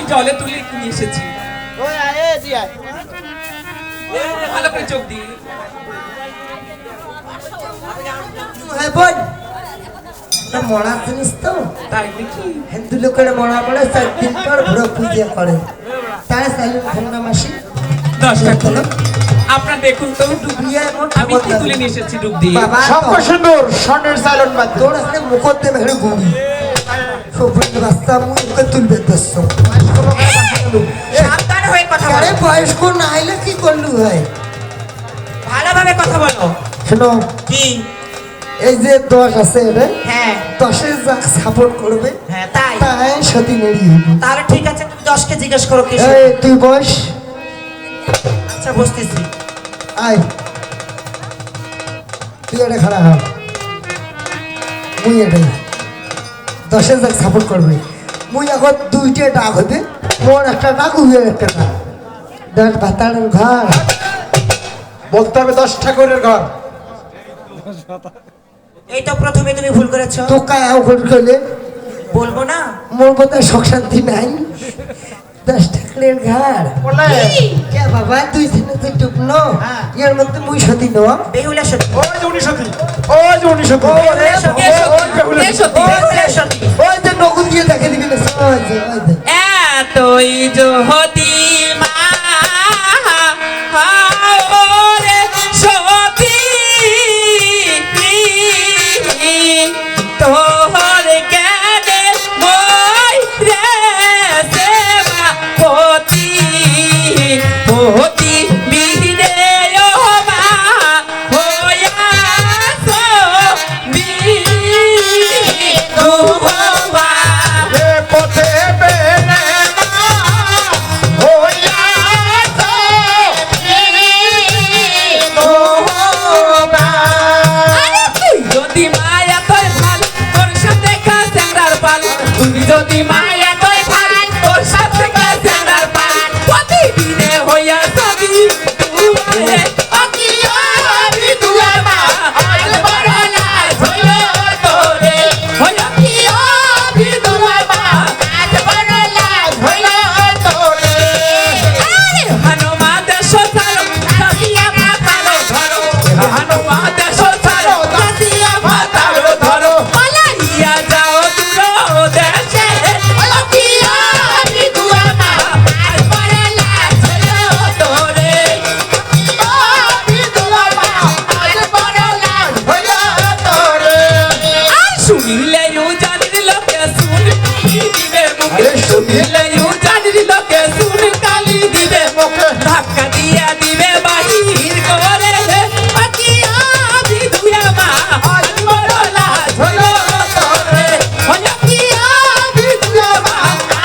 আমি জলে তুলে নিয়ে এসেছি। ওই আয় জি আয় ভালো করে চোখ দিয়ে। হ্যাঁ বোন, মরা জিনিস তো তাই নাকি? হিন্দু লোকের মরা পড়ে 4 দিন পর ভোর পূজা করে। তাই চাইলেন ভোমরা মাসি 10 টাকা হলো। আপনারা দেখুন তো ডুবিয়ে এমন আমি কি তুলে নিয়ে এসেছি ডুব দিয়ে। বাবা সব সুন্দর স্বর্ণের সাইলন বাদ তোর এখানে মুখতে মেঘে গুবি সবুজ রাস্তা মুখে তুলবে দস্ত সাবধান হয়ে কথা বলো, আরে বয়স্ক না আইলে কি করলু হয়? ভালোভাবে কথা বলো। শোনো, কি? এই যে 10 আছে রে, হ্যাঁ 10-এ যাক সাপোর্ট করবে হ্যাঁ তাই তাই সতী নেড়ি হইবে। তাহলে ঠিক আছে, তুমি 10কে জিজ্ঞেস করো কি? এই তুই বস, আচ্ছা বসতেছি। আয় তুই এটা খাড়া হ, মুই এটাই 10-এ যাক সাপোর্ট করবে। মুই এখন 2টে ডাক হইবে, মোর একটা ডাক উইয়ের একটা ডাক। 10 ভাতারের ঘর বলতে হবে 10 ঠাকুরের ঘর। এই তো প্রথমে তুমি ভুল করেছো। তো কায়াও করে কইলে বলবো না। মোর বোধহয় সুখ শান্তি নাই। 10 ঠাকুরের ঘর বলে কে বাবা তুই সিনে তুই টুকনো এর মধ্যে মুই সতী ন বেহুলা সতী। ওই যে উনি সতী, ওই যে উনি সতী, বেহুলা সতী, কে সতী? বেহুলা সতী। ওই যে নকুল দিয়ে দেখে দিবি না ওই যে ওই যে এতই যদি মা হাওরে সতী তোহর কেনে মই রে সেবা পতি পতি বিনে ও মা হইয়াছো বিধবা। এ পথে বেনে মা হইয়া তো বিধবা। যদি মায়া তোর ভাল তোর সাথে কাছেন্দার পাল, তুমি যদি মায়া তোর ভাল তোর সাথে কাছেন্দার পাল, প্রতিদিনে হইয়া সবই তুমারে অকিয়া বিধবা। আজ বড় লাজ হইল তোরে হইয়া কিয়া বিধবা, আজ বড় লাজ হইল তোরে। আরে হনুমা দেশ ছাড়ো রাখিয়া মাতালো ধরো, হনুমা দেশ ছাড়ো রাখিয়া মাতালো ধরো, পালাইয়া যাও দূর দেশে অকিয়া বিধবা, আজ বড় লাজ হইল তোরে। বিধবা, আজ বড় লাজ হইল তোরে। আর শুনিলে জানির লোকে শুন দিবে মুখে, আরে শুনিলে শুনিলে জানির লোকে শুন কালি দিবে মুখে, ধাক্কা দিয়া দিবে বাহির করে অকিয়া বিধবা, আজ বড় লাজ হইল তোরে। অকিয়া বিধবা,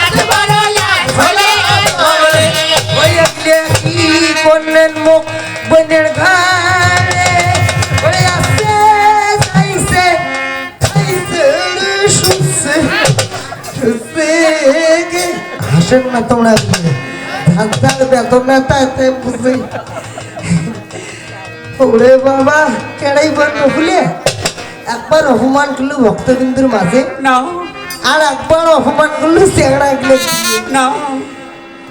আজ বড় লাজ হইল তোরে। ওই একলে কি করলেন মুখ বনের ঘরে ওই আসে যাইছে খাইছে শুনছে শুনছে গে হাসেন না তোমরা ধান্দার বেদনা তাতে বুঝে ওরে বাবা কেড়াই বন্ধ ভুলে একবার অপমান করলো ভক্তবিন্দুর মাঝে না আর একবার অপমান করলো চেংড়া গেলে না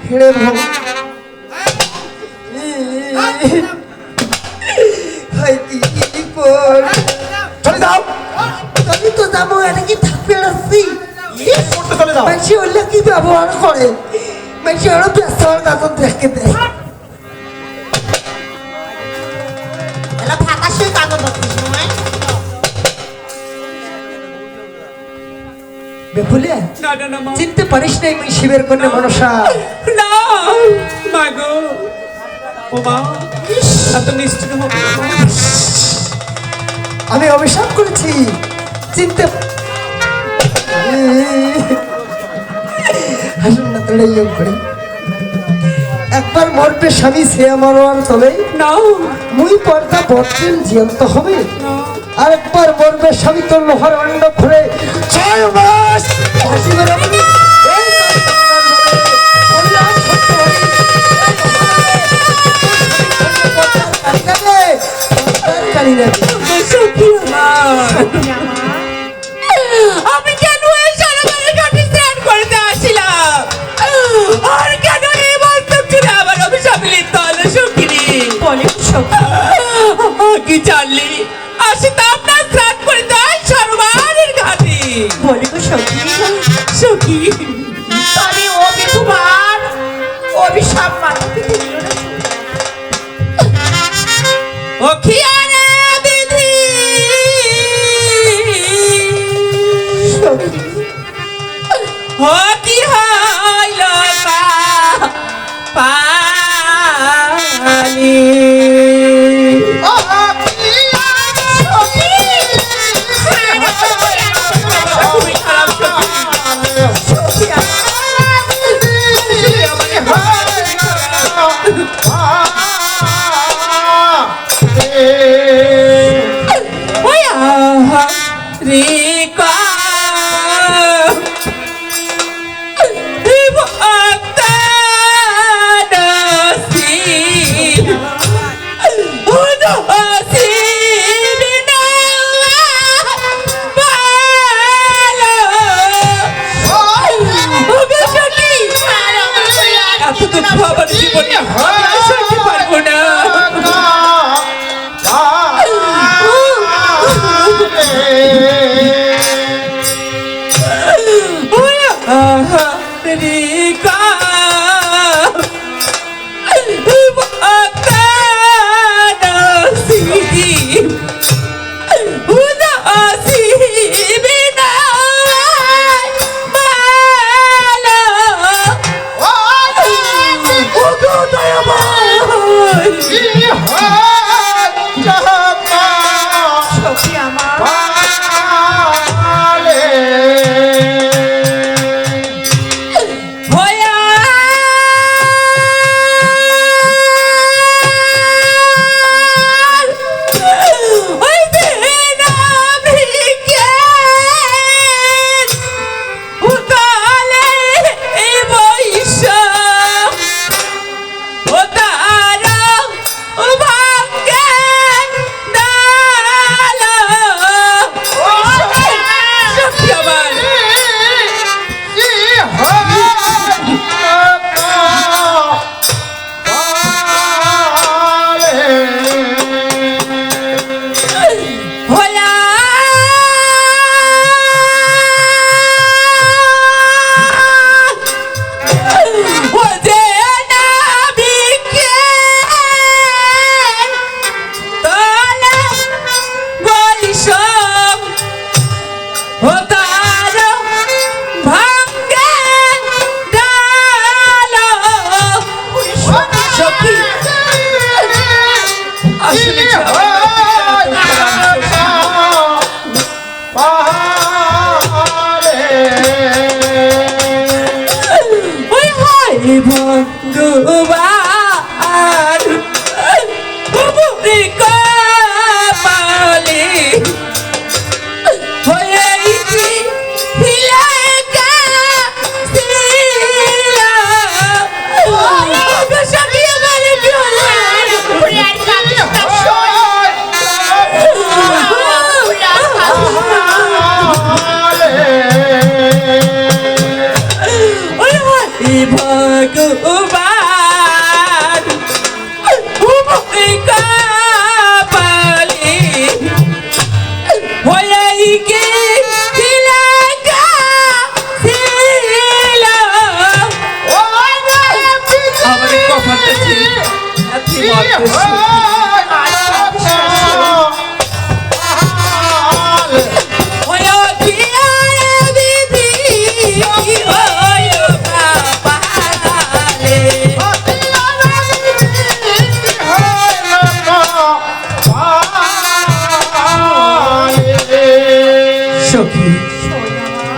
হেড়ে ভোগ হাই কি কর চলে যাও, আমি তো যাবো এটা কি থাকবে আসছি করতে চলে যাও। মানুষ হলে কি ব্যবহার করে মানুষ আরো ব্যস্ত হওয়ার কাছে দেখে দেয় এলা ফাঁকা শুয়ে কাগজ ধরছিস নয়? বেফুলে না না না মা, চিনতে পারিস নাই আমি শিবের কন্যা মনসা না মা গো, ও মা এত নিষ্ঠুর হবে না মা। আমি অভিশাপ করেছি চিনতে হাসুন না তোরা ইয়ং করে একবার মরবে স্বামী সে আমার তবে না মুই পর্দা বর্তেন জিয়ন্ত হবে আর একবার মরবে স্বামী তোর লোহার অন্ড ঘুরে 6 মাস হাসি বেরোবে এই কল্যাণ সত্য হরি সত্যি আমার আমি কেন এই সারাবারের ঘাটে স্নান করতে আসিলাম?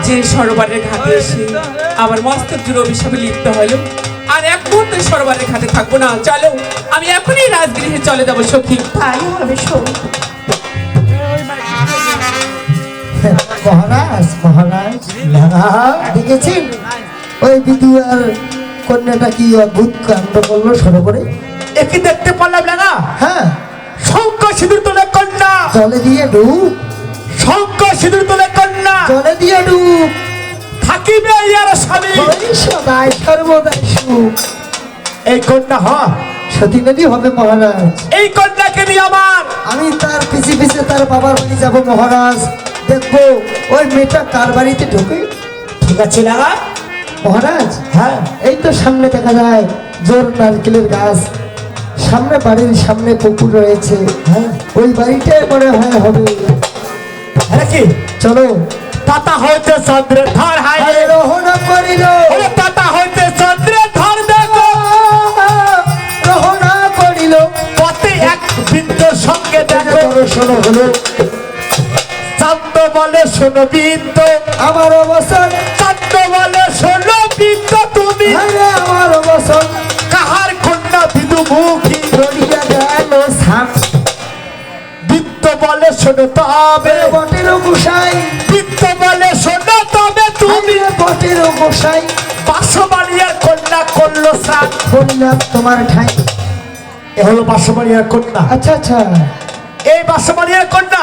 যে সরোবরের ঘাটে এসে আমার মস্তক জুড়ে অভিশাপে লিপ্ত হলো, আর এক মুহূর্তে সরোবরের ঘাটে থাকবো না। চলো, আমি এখনই রাজগৃহে চলে যাবো সখী। তাই হবে শোন। মহারাজ মহারাজ দেখেছেন ওই বিদুয়ার কন্যাটা কি অদ্ভুত কাণ্ড করলো সরোবরে? একই দেখতে পারলাম না। হ্যাঁ, শঙ্খ সিঁদুর তোলে কন্যা, জলে দিয়ে ডুব, শঙ্খ সিঁদুর তোলে কন্যা, জলে দিয়ে ডুব, থাকিবে ইয়ার স্বামী ওই সদাই সর্বদাই সুখ। এই কন্যা সতী নদী হবে মহারাজ। এই কন্যাকে নিয়ে আমার আমি তার পিছে পিছে তার বাবার বাড়ি যাব মহারাজ, দেখবো ওই মেয়েটা কার বাড়িতে ঢোকে। ঠিক আছে লাগা মহারাজ, হ্যাঁ এই তো সামনে দেখা যায় জোর নারকেলের গাছ, সামনে বাড়ির সামনে পুকুর রয়েছে। হ্যাঁ, ওই বাড়িটাই মনে হয় হবে। হ্যাঁ কি চলো। পাতা হইতে চন্দ্রের ধার হায় আরে রহনা করিল, ওরে পাতা হইতে চন্দ্রের ধার দেখো, রহনা করিল, পথে এক বিন্দুর সঙ্গে দেখো, শোনো হলো চাঁদ বলে শোনো বিন্দু, আমার অবসর, চাঁদ বলে শোনো বিন্দু, তুমি আরে আমার অবসর, কাহার কন্যা বিদু মুখী, রড়িয়া গেল সাপ, বিদ্য বলে শোনো তবে, বটের গুসাই, বিদ্য বলে শোনো তবে তুমি তুমি বটের গোসাই বাসবাড়িয়ার কন্যা করলো স্নান। হরিনাথ তোমার ঠাই। এ হলো বাসবাড়িয়ার কন্যা। আচ্ছা আচ্ছা, এই বাসবাড়িয়ার কন্যা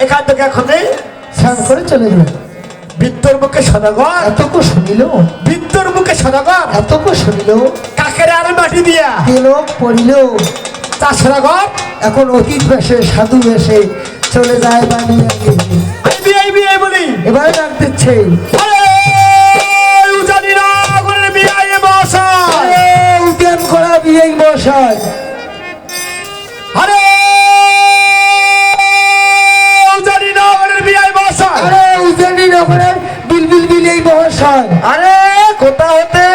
এখান থেকে এখন স্নান করে চলে গেল। বৃদ্ধর মুখে সদাগর, এতকু শুনিল, বৃদ্ধর মুখে সদাগর, এতকু শুনিল, কাকের আর মাটি দিয়া দিল পড়িল। তা সদাগর এখন অতীত বেশে সাধু বেশে চলে যায় বানিয়ে বিয়ে বলি। এবার ডাক দিচ্ছে, আরে উজানি নগরের বিয়ে মশাই, উদ্যান করা বিয়ে মশাই, আরে উজানি নগরের বিয়ে মশাই, আরে উদ্যানী নগরের বিলবিল বিলেই মহাশয়, আরে কোথা হতে